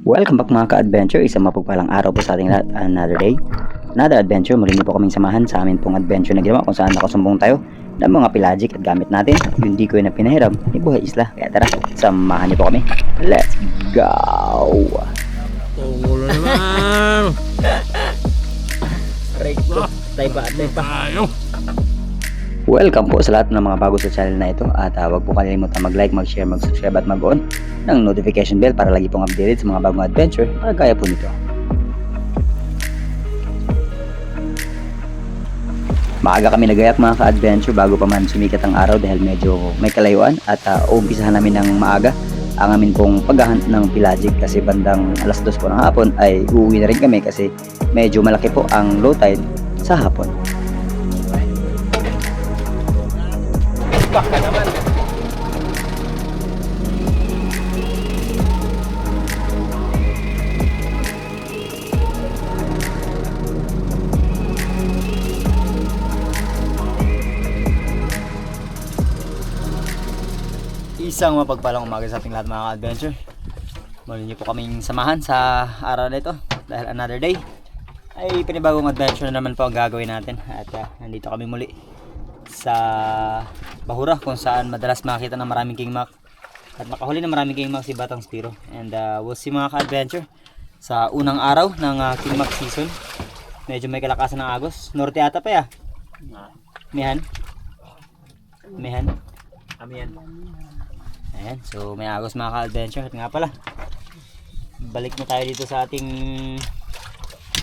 Welcome back mga ka-adventure, isang mapagpalang araw po sa ating lahat. Another day, another adventure. Muli niyo po kaming samahan sa amin pong adventure na ginawa kung saan nakasumbong tayo ng mga pelagic at gamit natin yung decoy na pinahiram ni Buhay Isla. Kaya tara, samahan niyo po kami. Let's go! Tungulo naman! Recto, tayo pa. Tayo! Welcome po sa lahat ng mga bago sa channel na ito at huwag po kalimutan mag-like, mag-share, mag-subscribe at mag-on ng notification bell para lagi pong updated sa mga bagong adventure na gaya po nito. Maaga kami nagayak mga ka-adventure bago pa man sumikat ang araw dahil medyo may kalayuan at umpisahan namin ng maaga ang amin pong paghahunt ng pelagic kasi bandang alas 2 po ng hapon ay uuwi na rin kami kasi medyo malaki po ang low tide sa hapon. Baka naman! Isang mapagpalang umaga sa ating lahat mga ka-adventure. Muli niyo po kaming samahan sa araw na ito dahil another day ay panibagong adventure na naman po ang gagawin natin at nandito kami muli sa Bahura kung saan madalas makakita ng maraming kingmak at makahuli ng maraming kingmak si Batang Spiro and we'll see mga ka-adventure sa unang araw ng kingmak season. Medyo may kalakasan ng agos, norte ata pa ya Mihan Amihan. ayan, so may agos mga ka-adventure. At nga pala, balik na tayo dito sa ating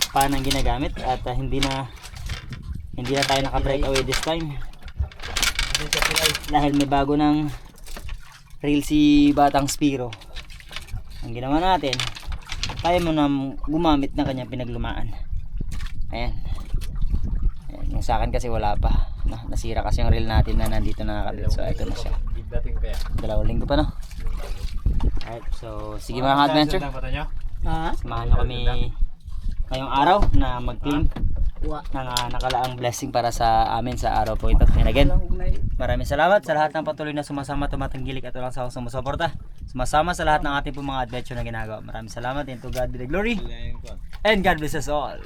panang ginagamit at hindi na tayo naka-break away this time dahil may bago ng reel si Batang Spiro. Ang ginawa natin, tayo muna gumamit ng kanyang pinaglumaan. Ayan, yung sa akin kasi wala pa, nasira kasi yung reel natin na nandito nakakabit, so ito na siya. Dalawang linggo pa, no? Alright, so sige mga ka-adventure, samahan nyo kami ngayong araw na mag-clean ng nakalaang blessing para sa amin sa araw po ito. And again, maraming salamat sa lahat ng patuloy na sumasama, tumatanggilik at walang sawang sumusuporta, sumasama sa lahat ng ating po mga adventure na ginagawa. Maraming salamat, and to God be the glory and God bless us all.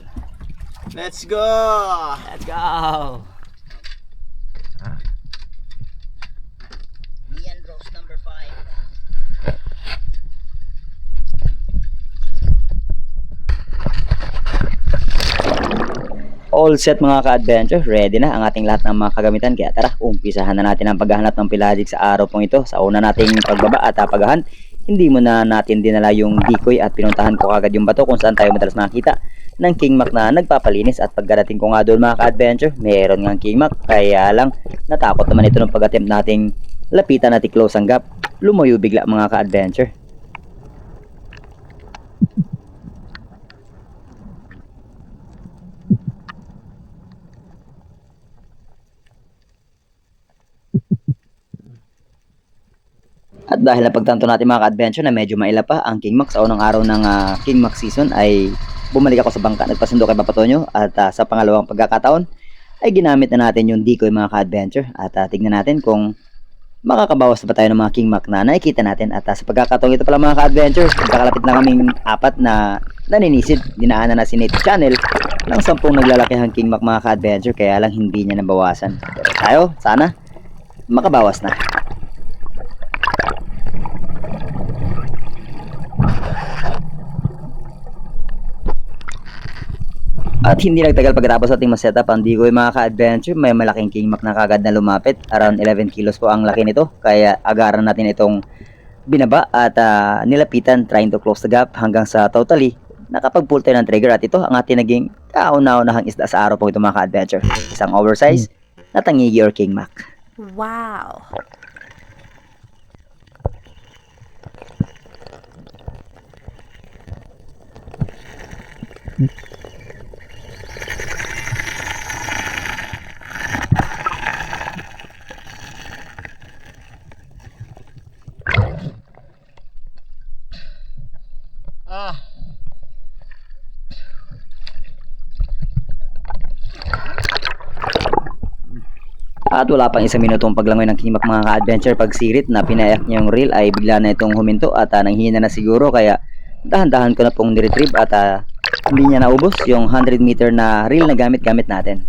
Let's go! Let's go! Ian Rose number 5. All set mga ka-adventure, ready na ang ating lahat ng mga kagamitan. Kaya tara, umpisahan na natin ang paghahanap ng pelagic sa araw pong ito. Sa una nating pagbaba at paghahunt, hindi muna natin dinala yung decoy at pinuntahan ko kagad yung bato kung saan tayo madalas makita ng kingmak na nagpapalinis. At pagdating ko nga doon mga ka-adventure, meron ngang kingmak, kaya lang natakot naman ito ng pag-attempt nating lapitan at i-close ang gap. Lumayo bigla mga ka-adventure. At dahil napagtanto natin mga ka-adventure na medyo maila pa ang kingmak sa unang araw ng kingmak season, ay bumalik ako sa bangka, nagpasundo kay Papa Tonyo at sa pangalawang pagkakataon ay ginamit na natin yung decoy mga ka-adventure at tignan natin kung makakabawas na ba tayo ng mga kingmak na nakikita natin. At sa pagkakataon ito pala mga ka-adventure, nagkakalapit na kaming apat na naninisid. Dinaanan na si Nate Channel ng 10 naglalakihang kingmak mga ka-adventure, kaya lang hindi niya nabawasan. Pero tayo, sana makabawas na. At hindi nagtagal pagkatapos ating masetup ang decoy mga ka-adventure, may malaking kingmak na kagad na lumapit. Around 11 kilos po ang laki nito, kaya agaran natin itong binaba at nilapitan, trying to close the gap hanggang sa totally nakapag-pull tayo ng trigger. At ito ang ating naging kauna-unahang isda sa araw po ito mga ka-adventure, isang oversize na tangigi or kingmak. Wow! At wala pang isang minutong paglangoy ng kingmak mga ka-adventure, pagsirit na pinayak niya yung reel ay bigla na itong huminto at nanghihina na siguro, kaya dahan-dahan ko na pong niretrieve at hindi niya naubos yung 100 meter na reel na gamit natin.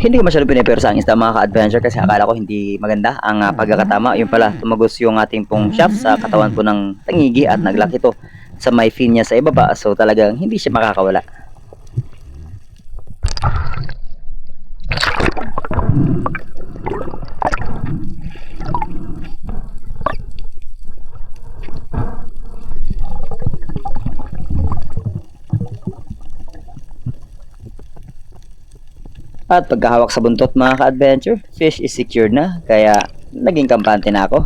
Hindi ko masyado pinipwersa ang isda mga ka-adventure kasi akala ko hindi maganda ang pagkakatama. Yung pala, tumagos yung ating pong shaft sa katawan po ng tangigi at naglaki to sa may fin niya sa ibaba. So talagang hindi siya makakawala. At pagkahawak sa buntot mga ka-adventure, fish is secured na, kaya naging kampante na ako.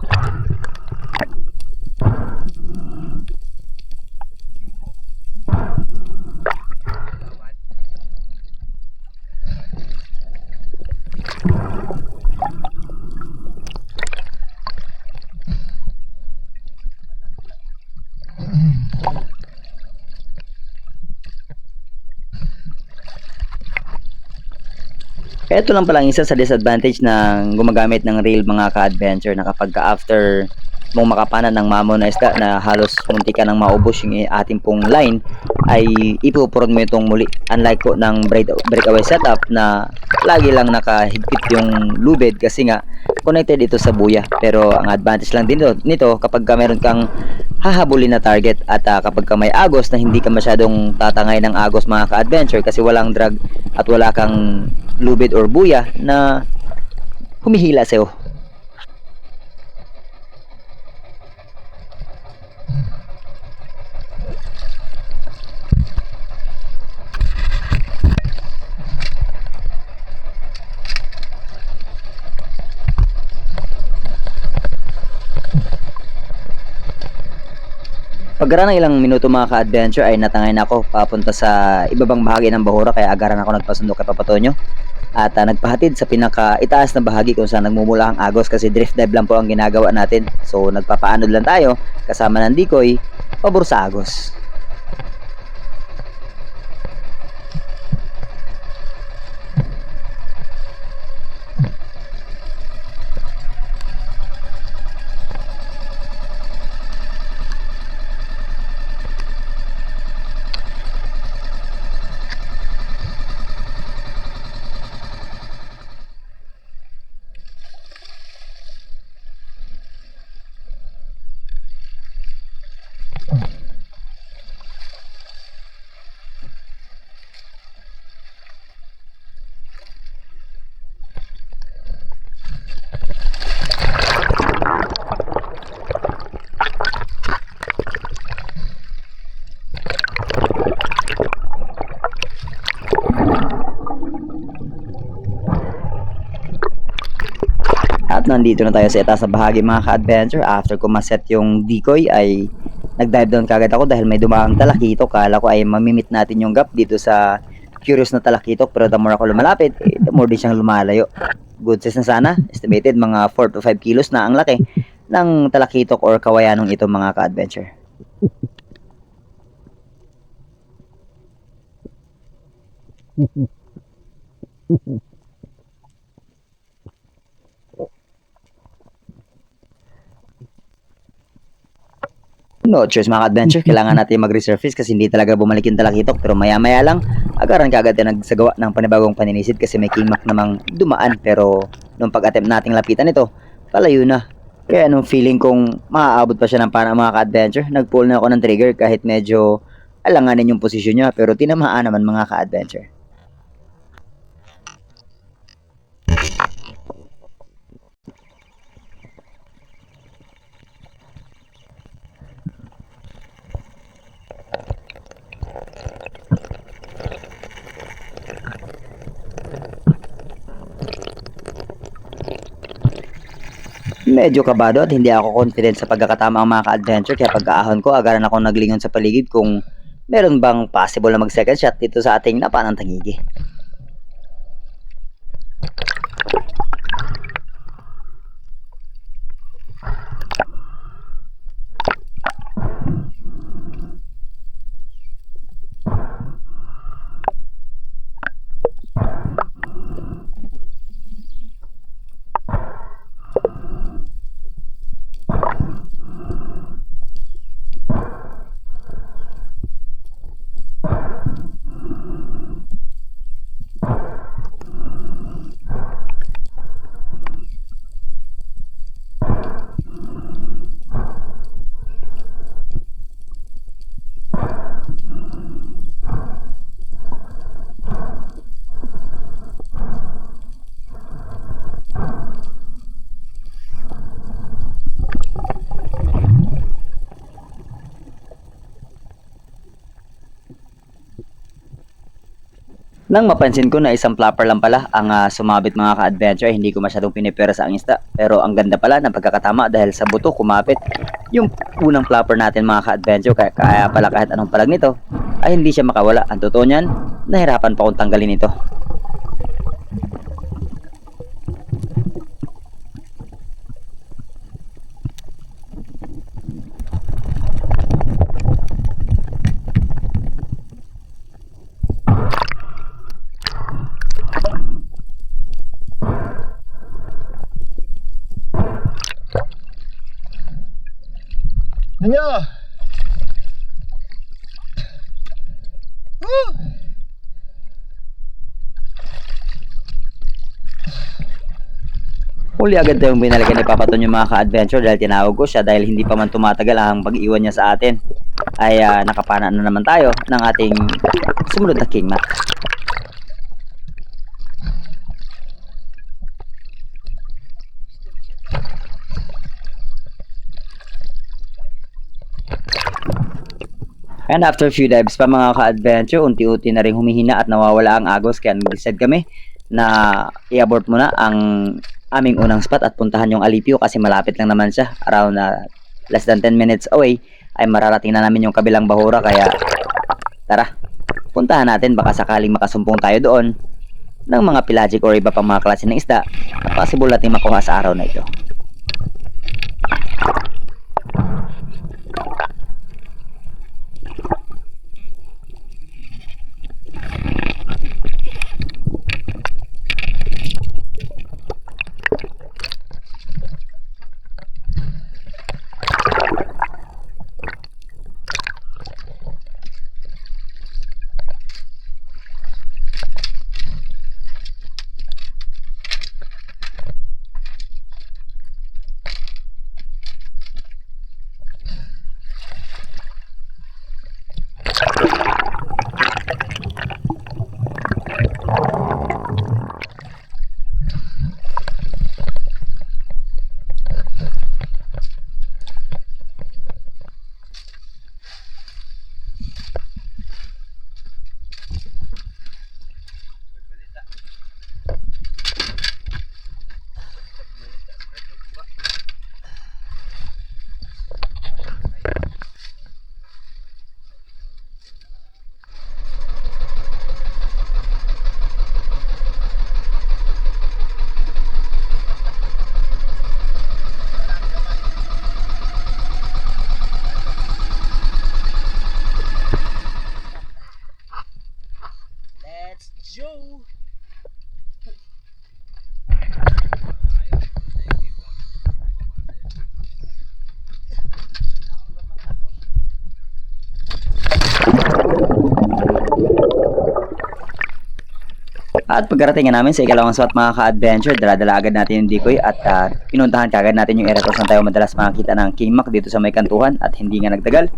Ito lang pala ang isa sa disadvantage ng gumagamit ng reel mga ka-adventure, na kapag after mong makapanan ng mamon na isda na halos munti ka nang maubos yung ating pong line, ay ipupurod mo itong muli. Unlike po ng breakaway setup na lagi lang nakahigpit yung lubid kasi nga connected ito sa buya. Pero ang advantage lang din nito kapag meron kang hahabulin na target at kapag ka may agos na hindi ka masyadong tatangay ng agos mga ka-adventure kasi walang drag at wala kang lubid or buya na humihila sa'yo. Pagkaraan ng ilang minuto mga ka-adventure ay natangay na ako papunta sa ibabang bahagi ng Bahura, kaya agaran ako nagpasundo kay Papa Tonyo at nagpahatid sa pinaka-itaas na bahagi kung saan nagmumula ang agos kasi drift dive lang po ang ginagawa natin. So nagpapaanod lang tayo kasama ng decoy pabor sa agos. At nandito na tayo sa itaas na bahagi mga ka-adventure. After ko maset yung decoy ay nag-dive down kagad ako dahil may dumaang talakitok. Kala ko ay mamimit natin yung gap dito sa curious na talakitok, pero the more ako lumalapit, the more din siyang lumalayo. Good size na sana. Estimated mga 4 to 5 kilos na ang laki ng talakitok or kawayanong ito mga ka-adventure. No choice mga adventure, kailangan natin mag-resurface kasi hindi talaga bumalik yung talakitok. Pero maya-maya lang, agaran kagad na nagsagawa ng panibagong paninisid kasi may kingmak namang dumaan. Pero nung pag-attempt nating lapitan ito, palayo na. Kaya nung feeling kong maaabot pa siya ng pana mga ka-adventure, nag-pull na ako ng trigger kahit medyo alanganin yung posisyon niya. Pero tinamaan naman mga ka-adventure. Medyo kabado at hindi ako confident sa pagkakatama ang mga ka-adventure kaya pagkaahon ko agaran ako naglingon sa paligid kung meron bang possible na mag second shot dito sa ating napanang tangigi. Nang mapansin ko na isang flapper lang pala ang sumabit mga ka-adventure, hindi ko masyadong pinipera sa ang isda. Pero ang ganda pala ng pagkakatama dahil sa buto kumapit yung unang flapper natin mga ka-adventure. Kaya pala kahit anong palag nito ay hindi siya makawala. Ang totoo niyan, nahirapan pa akong tanggalin ito. Nyo! Huli agad tayong binalikan ni Papa Ton yung mga ka-adventure dahil tinawag ko siya dahil hindi pa man tumatagal ang pag-iwan niya sa atin. Ay nakapana na naman tayo ng ating sumunod na kingmak. And after a few dives pa mga ka-adventure, unti-unti na rin humihina at nawawala ang agos kaya nag-decide kami na i-abort muna ang aming unang spot at puntahan yung Alipio kasi malapit lang naman siya. Around less than 10 minutes away ay mararating na namin yung kabilang bahura kaya tara, puntahan natin baka sakaling makasumpong tayo doon ng mga pelagic or iba pang mga klase ng isda na possible natin makuha sa araw na ito. At pagkarating nga namin sa ikalawang spot mga ka-adventure, dala-dala agad natin yung decoy at pinuntahan kagad natin yung area kung saan tayo madalas makakita ng King Mac dito sa may kantuhan at hindi nga nagtagal.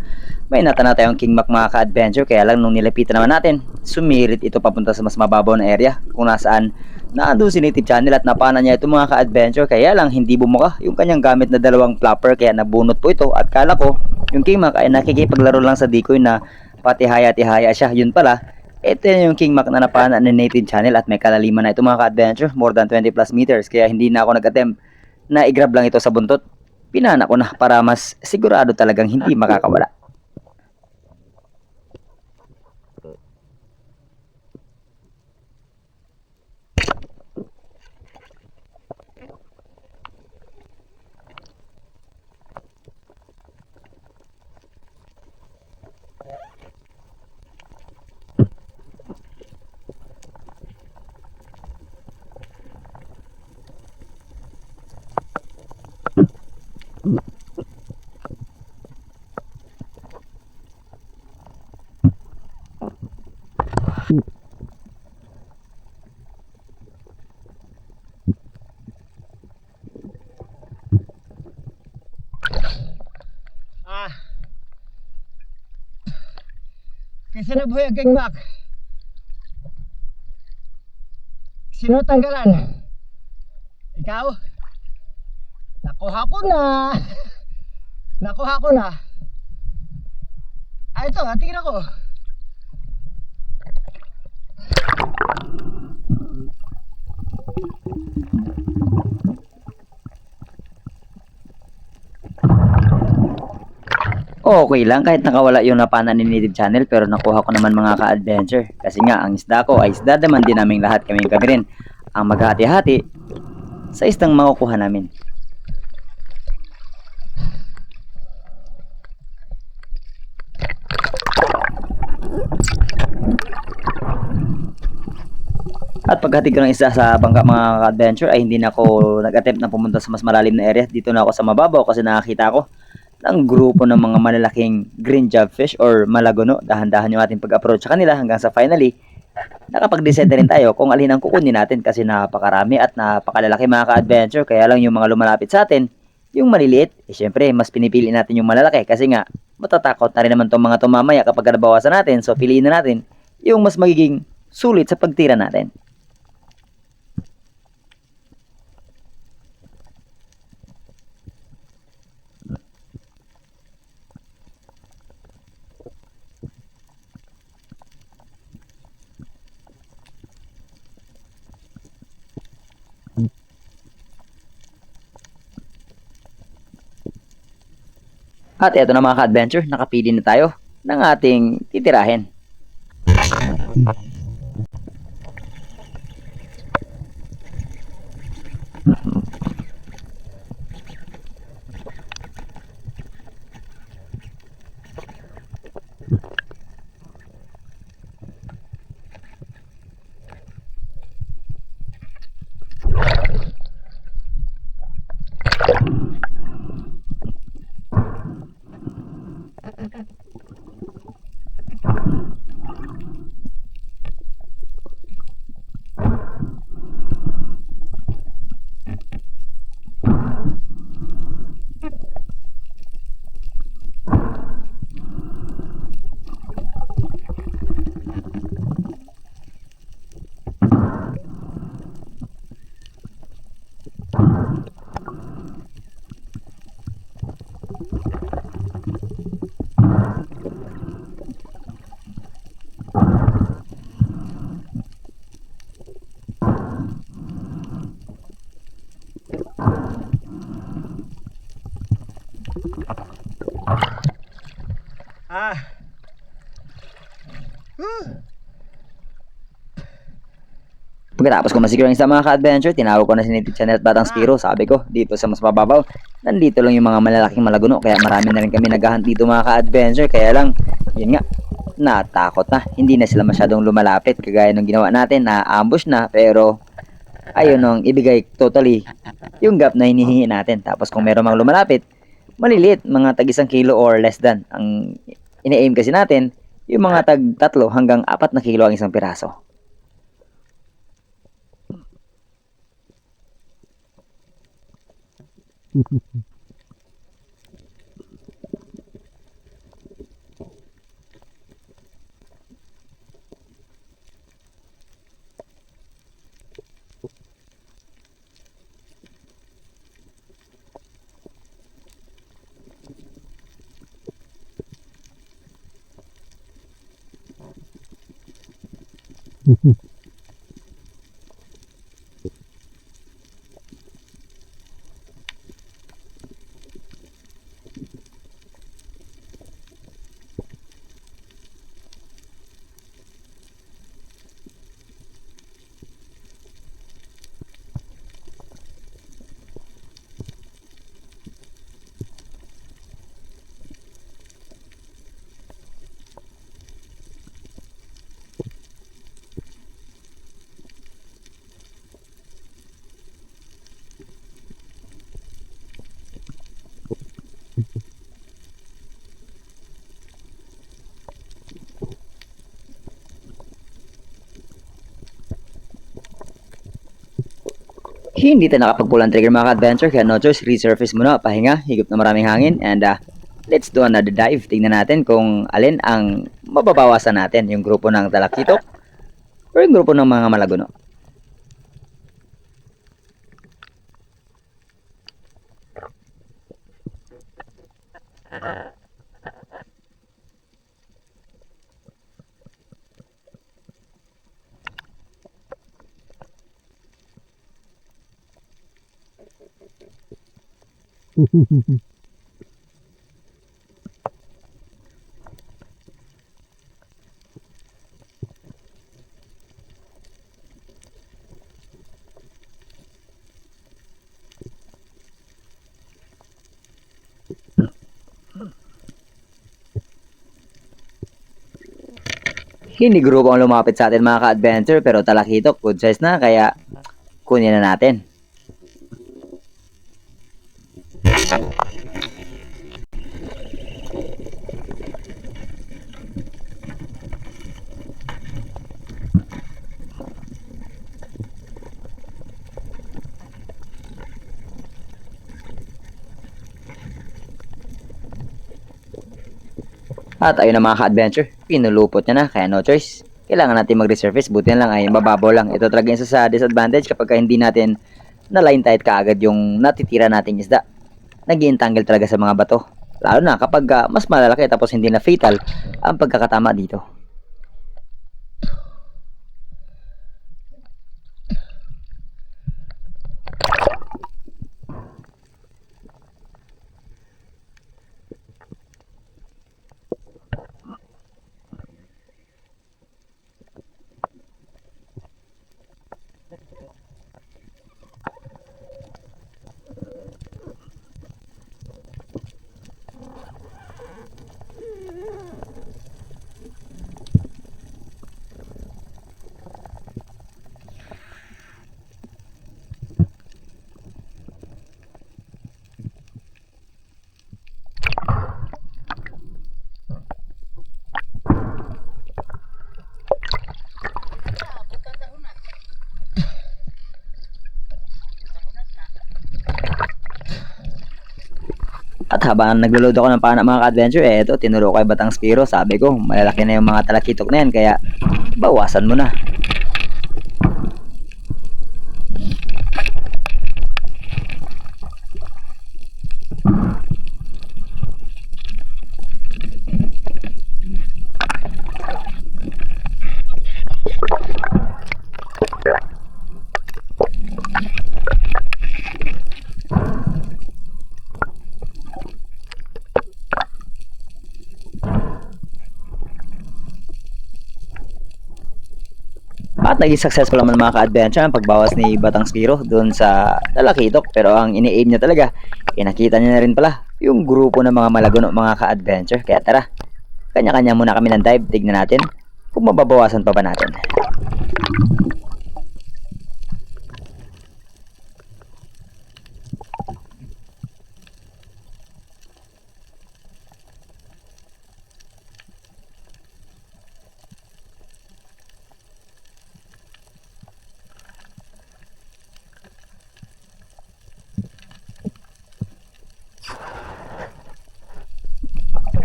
May natana tayong King Mac mga ka-adventure, kaya lang nung nilapitan naman natin, sumirit ito papunta sa mas mababaw na area kung nasaan naandun si Native Channel at napana niya ito mga ka-adventure, kaya lang hindi bumuka yung kanyang gamit na dalawang flapper kaya nabunot po ito at kala ko yung King Mac ay nakikipaglaro lang sa decoy na patihaya-tihaya siya. Yun pala, ito yung King Mac na napana ni Native Channel at may kalaliman na ito mga ka-adventure, more than 20 plus meters, kaya hindi na ako nag-attempt na i-grab lang ito sa buntot. Pinana ko na para mas sigurado talagang hindi makakawala. Kasi nabuhay ang King Mac. Sino tanggalan? Ikaw? Nakuha ko na. Nakuha ko na. Ah, ito, tingnan ko. Okay lang kahit nakawala yung napana ni Native Channel, pero nakuha ko naman mga ka-adventure. Kasi nga ang isda ko ay isda naman din naming lahat, kami rin ang maghati-hati sa isdang makukuha namin. At paghatid ko ng isa sa bangka mga ka-adventure ay hindi na ako nag-attempt na pumunta sa mas malalim na area. Dito na ako sa mababaw kasi nakakita ko ng grupo ng mga malalaking green jobfish or malagono. Dahan-dahan yung ating pag-approach sa kanila hanggang sa finally nakapag-decide na rin tayo kung alin ang kukunin natin kasi napakarami at napakalalaki mga ka-adventure. Kaya lang yung mga lumalapit sa atin, yung maliliit, syempre mas pinipili natin yung malalaki kasi nga matatakot na rin naman itong mga tumamaya kapag nabawasan natin. So piliin na natin yung mas magiging sulit sa pagtira natin. At eto na mga ka-adventure, nakapili na tayo ng ating titirahin. Pagkatapos ko masecure ang isa mga ka-adventure, tinawag ko na si Native Channel at Batang Spiro. Sabi ko, dito sa mas mababaw, nandito lang yung mga malalaking malaguno. Kaya marami na rin kami naghahunt dito mga ka-adventure. Kaya lang, yun nga, natakot na. Hindi na sila masyadong lumalapit. Kagaya nung ginawa natin, na-ambush na. Pero, ayun nung ibigay totally yung gap na hinihingi natin. Tapos kung meron mang lumalapit, maliliit, mga tag 1 kilo or less than. Ang ina-aim kasi natin, yung mga tag 3 hanggang 4 na kilo ang isang piraso. Hindi tayo nakapagpulang trigger mga ka-adventure, kaya no choice, resurface muna, pahinga, higop na maraming hangin, and let's do another dive. Tingnan natin kung alin ang mababawasan natin, yung grupo ng talakitok o yung grupo ng mga malaguno. Hindi grupo ang lumapit sa atin mga ka-adventure, pero talakitok, good size na, kaya kunin na natin. At ayun na mga ka-adventure, pinulupot niya na, kaya no choice. Kailangan natin mag-resurface, buti na lang ay mababaw lang. Ito talaga isa sa disadvantage kapag hindi natin na-line tight kaagad yung natitira nating isda. Nag-i-entangle talaga sa mga bato. Lalo na kapag mas malalaki tapos hindi na fatal ang pagkakatama dito. At habang naglo-load ako ng pana mga ka-adventure, eto, tinuro ko kay Batang Spiro. Sabi ko, malalaki na yung mga talakitok na yan, kaya bawasan mo na. At naging successful naman mga ka-adventure ang pagbawas ni Batang Spiro doon sa talakitok. Pero ang ini-aim niya talaga, nakita niya na rin pala yung grupo ng mga malaguno mga ka-adventure. Kaya tara, kanya-kanya muna kami ng dive. Tignan natin kung mababawasan pa ba natin.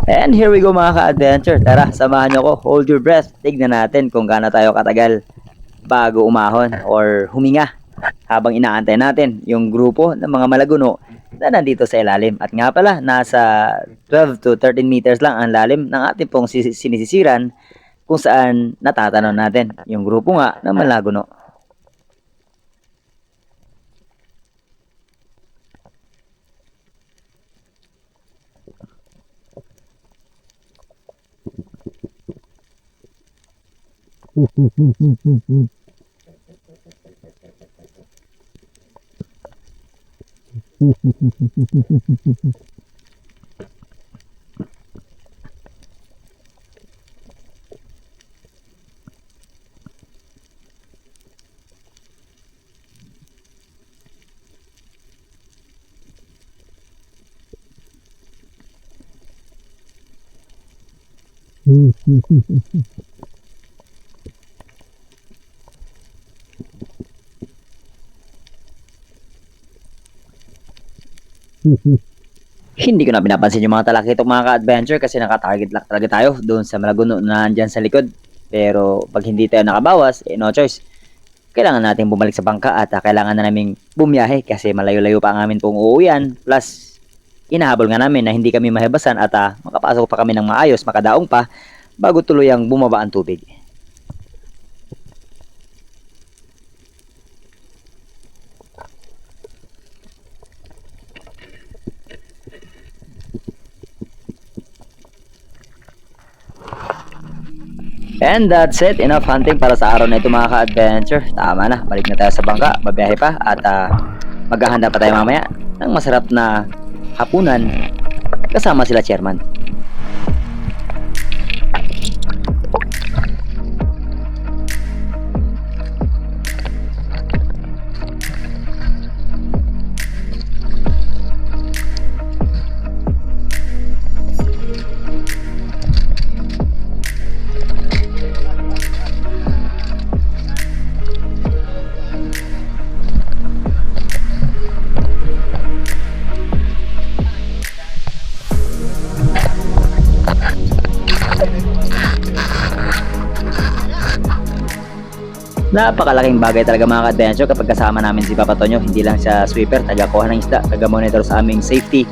And here we go mga ka-adventure. Tara, samahan nyo ko. Hold your breath. Tignan natin kung gaano tayo katagal bago umahon or huminga habang inaantay natin yung grupo ng mga malaguno na nandito sa ilalim. At nga pala, nasa 12 to 13 meters lang ang lalim ng ating pong sinisisiran kung saan natatanaw natin yung grupo nga ng malaguno. Hindi ko na pinapansin yung mga talakitok mga ka-adventure kasi naka-target lock talaga tayo doon sa malaguno na nandyan sa likod. Pero pag hindi tayo nakabawas, no choice. Kailangan natin bumalik sa bangka at kailangan na naming bumiyahe kasi malayo-layo pa ang amin pong uuwian. Plus, inahabol nga namin na hindi kami mahibasan at makapasok pa kami ng maayos, makadaong pa bago tuluyang bumaba ang tubig. And that's it, enough hunting para sa araw na ito mga ka-adventure. Tama na, balik na tayo sa bangka, babiyahe pa at maghahanda pa tayo mamaya ng masarap na hapunan kasama sila chairman. Napakalaking bagay talaga mga ka-adventure kapag kasama namin si Papa Tonyo. Hindi lang siya sweeper, taga-kuha ng isda, taga-monitor sa aming safety.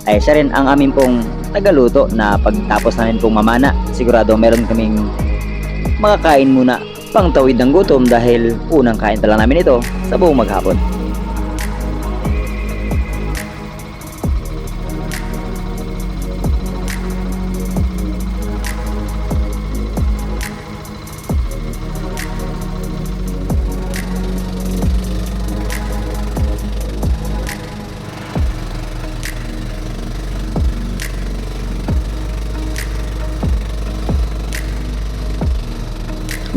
Ay siya rin ang aming pong taga-luto na pagtapos namin pong mamana, sigurado meron kaming makakain muna pang tawid ng gutom dahil unang kain pa lang namin ito sa buong maghapon.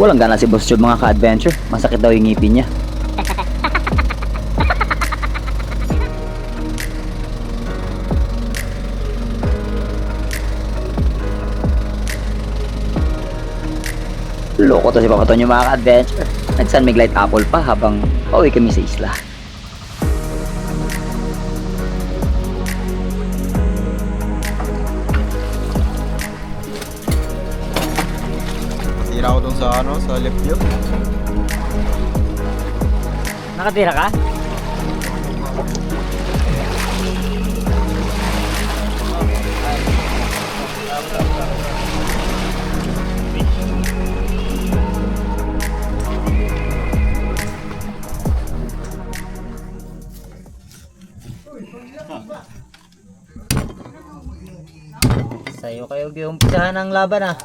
Walang gana si Boss Job mga ka-adventure. Masakit daw yung ngipin niya. Loko to si Papa Tonyo mga ka-adventure. Nag-San Miguel Light Apple pa habang pauwi kami sa isla. Tira ko dun sa sa left view. Nakatira ka? Sa'yo kayo giumpisahan ang laban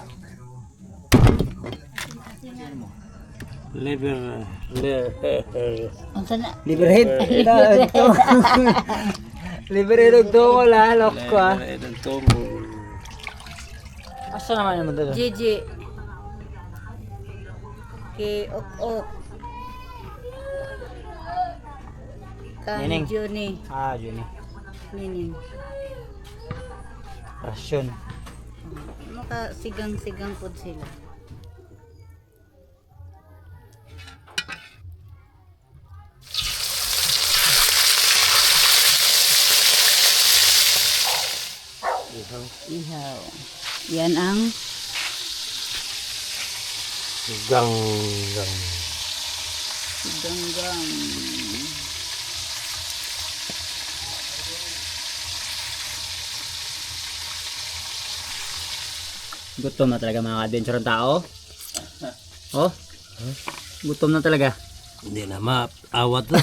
Liver Liverhead. Liverhead og tungol lok ko Asa naman naman doon? Gigi. Kay Ok. Kan Nining. Juni. Juni. Nining. Rasyon. Maka sigang-sigang po sila. Ihaw. Yan ang Ganggang. ganggang. Gutom na talaga mga adventure ang tao. Oh. Gutom na talaga. Hindi na maawat na.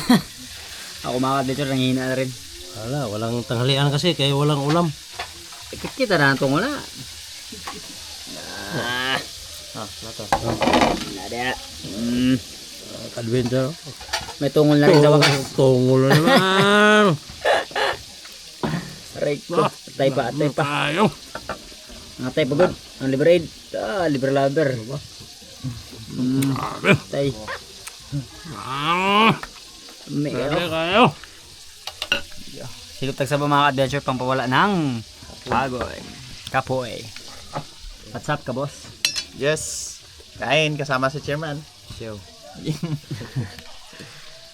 Ako mga adventure nanghihina na rin. Wala, walang tanghalian kasi kaya walang ulam. Kita na itong wala. Lato. Nada. Adventure. May tungol na rin sa wakas. Tungol na naman. Aray ko. Atay pa. Tayo. Atay pa good. Ang libre aid. Libre lover. Atay. May Kayo. siluptag sa mga adventure pang pawala ng pagoy. Kapoy. What's up ka boss? Yes. Kain kasama si chairman. Show.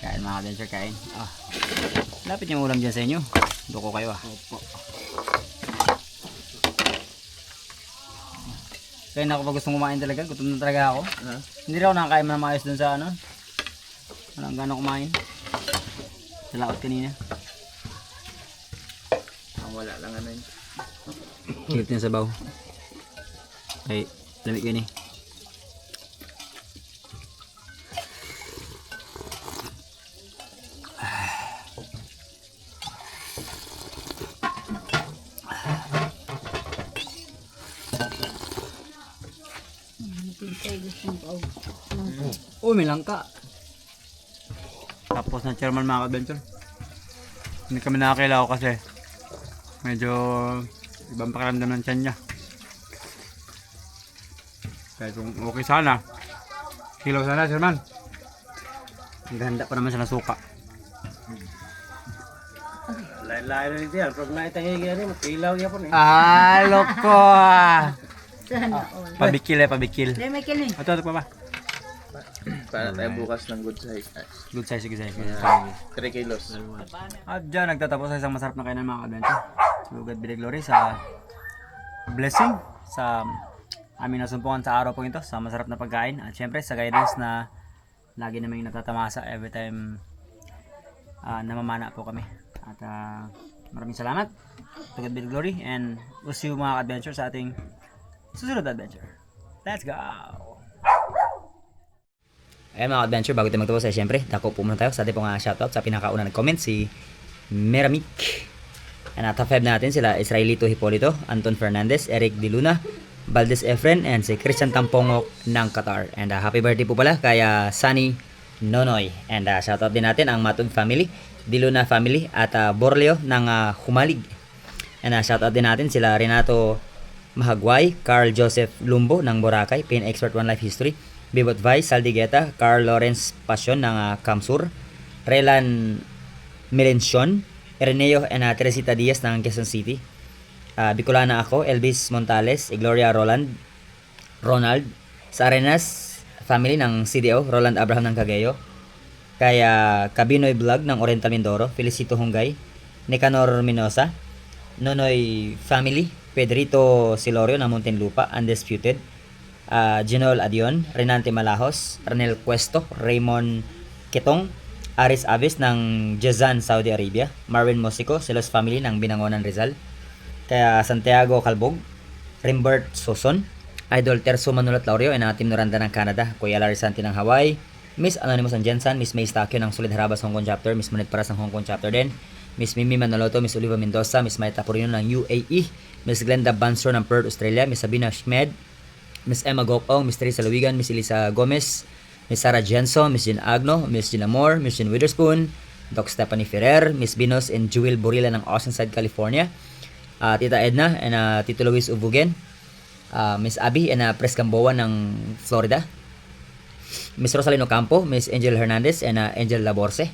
Kain mga adventure, kain. Lapit yung ulam dyan sa inyo. Duko kayo Kaya na ako pag gustong kumain talaga. Gutom na talaga ako. Hindi rin ako nakakain na maayos dun sa ano. Walang gano'ng kumain. Sa laot kanina. Wala lang ano yun. Higit niya sa baw. Ay, lamig yun eh. Pintay gustong pao. Uy, may langka. Tapos na chairman mga adventure. Hindi kami nakakilaw kasi medyo ibang pakiramdam ng tiyan niya. Kaya kung okay sana, kilaw sana chairman. Ganda pa naman siya na suka. Lain-lain na ito yan. Pag naitangay ganyan, makilaw niya po eh. Loko! Sana all. Pabikil. Dahil may kilin. Ito pa ba? Para tayo bukas ng good size. Good size, sige size. 3 kilos. At dyan, nagtatapos sa isang masarap na kainan mga kadventure. So, God be the glory sa blessing sa aming nasumpungan sa araw po ito sa masarap na pagkain. At syempre sa guidance na lagi naming natatamasa every time namamana po kami. At maraming salamat. To God be the glory. And we'll see you mga adventure sa ating susunod na adventure. Let's go! Ayan mga adventure, bago tayo magtapos syempre, dako po muna tayo sa ating pong shoutout sa pinakauna nag-comment, si Meramik. And top 5 natin sila Israelito Hipolito, Anton Fernandez, Eric Di Luna, Valdez Efren, and si Christian Tampongok ng Qatar. And happy birthday po pala kay Sunny Nonoy. And shoutout din natin ang Matug family, Di Luna family, at Borleo ng Humalig. And shoutout din natin sila Renato Mahagway, Carl Joseph Lumbo ng Boracay, Pain Expert One Life History, Bibot Vice, Saldigueta, Carl Lawrence Passion ng Kamsur, Relan Milencion, Ireneo and Teresita Diaz ng Quezon City, Bicolana ako, Elvis Montales, Gloria Ronald, sa Arenas family ng CDO, Roland Abraham ng Cagayo, kaya Kabinoy Vlog ng Oriental Mindoro, Felicito Hungay, Nicanor Minosa, Nonoy Family, Pedrito Silorio ng Muntinlupa, Undisputed, Genoel Adion, Renante Malahos, Ranel Cuesto, Raymond Ketong, Aris Avis ng Jazan, Saudi Arabia, Marvin Mosico, Silos Family ng Binangonan, Rizal, kaya Santiago Calbog, Rimbert Soson, Idol Terso Manulat Laurio, and Team Noranda ng Canada, Kuya Larry Santi ng Hawaii, Miss Anonymous ng Jensen, Miss May Stakyo ng Solid Harabas Hong Kong Chapter, Miss Manit Paras ng Hong Kong Chapter din, Miss Mimi Manoloto, Miss Oliva Mendoza, Miss Maita Purino ng UAE, Miss Glenda Bansor ng Perth, Australia, Miss Sabina Schmed, Miss Emma Gokong, Miss Teresa Luwigan, Miss Elisa Gomez, Miss Sarah Jenson, Miss Jean Agno, Miss Gina Moore, Miss Jean Witherspoon, Doc Stephanie Ferrer, Miss Binos and Jewel Borilla ng Oceanside, California, Tita Edna and Tito Luis Ubugen, Miss Abby and Pres Gamboa ng Florida, Miss Rosalino Campo, Miss Angel Hernandez and Angel Laborse,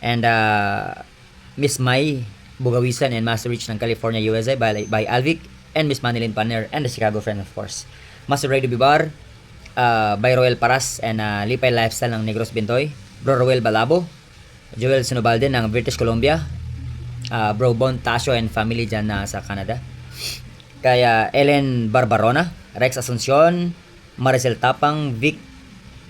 and Miss Mai Bugawisan and Master Rich ng California, USA by Alvic, and Miss Manilyn Panner and the Chicago Friend, of course. Master Radio Bibar, by Royal Paras and Lipay Lifestyle ng Negros Bintoy, Bro Roel Balabo, Joel Sinobalde ng British Columbia, Bro Bon Tasio and family dyan sa Canada, Kaya Ellen Barbarona, Rex Asuncion, Maricel Tapang, Vic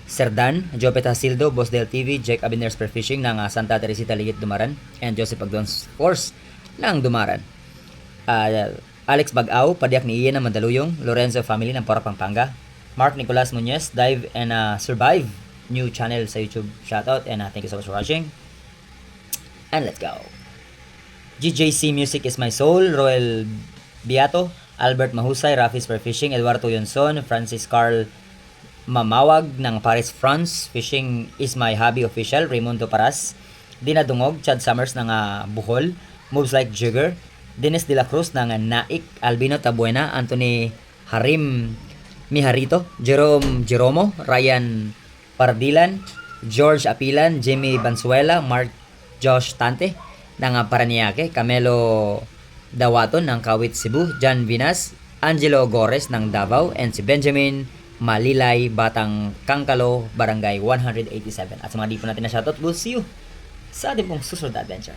Serdan, Jopet Hasildo, Boss Del TV, Jake Abiner Spearfishing ng Santa Teresita Ligit Dumaran, and Joseph Agdons Force ng Dumaran. Alex Bagao, Padiak ni Ian ng Mandaluyong, Lorenzo Family ng Porac, Pampanga, Mark Nicolas Muñez, Dive and Survive, new channel sa YouTube, shoutout, and thank you so much for watching. And let's go. GJC Music is My Soul, Roel Beato, Albert Mahusay, Rafi Spearfishing, Eduardo Yonson, Francis Carl Mamawag ng Paris, France, Fishing is My Hobby Official, Raimundo Paras, Dina Dungog, Chad Summers ng Bohol, Moves Like Jigger, Dennis De La Cruz ng Naik, Albino Tabuena, Anthony Harim Miharito, Jerome Jeromo, Ryan Pardilan, George Apilan, Jimmy Bansuela, Mark Josh Tante ng Paranaque, Camelo Dawaton ng Kawit, Cebu, John Vinas, Angelo Gores ng Davao, and si Benjamin Malilay, Batang Kangkalo, Barangay 187. At sa mga di po natin na shoutout, we'll see you sa ating pong susunod na adventure.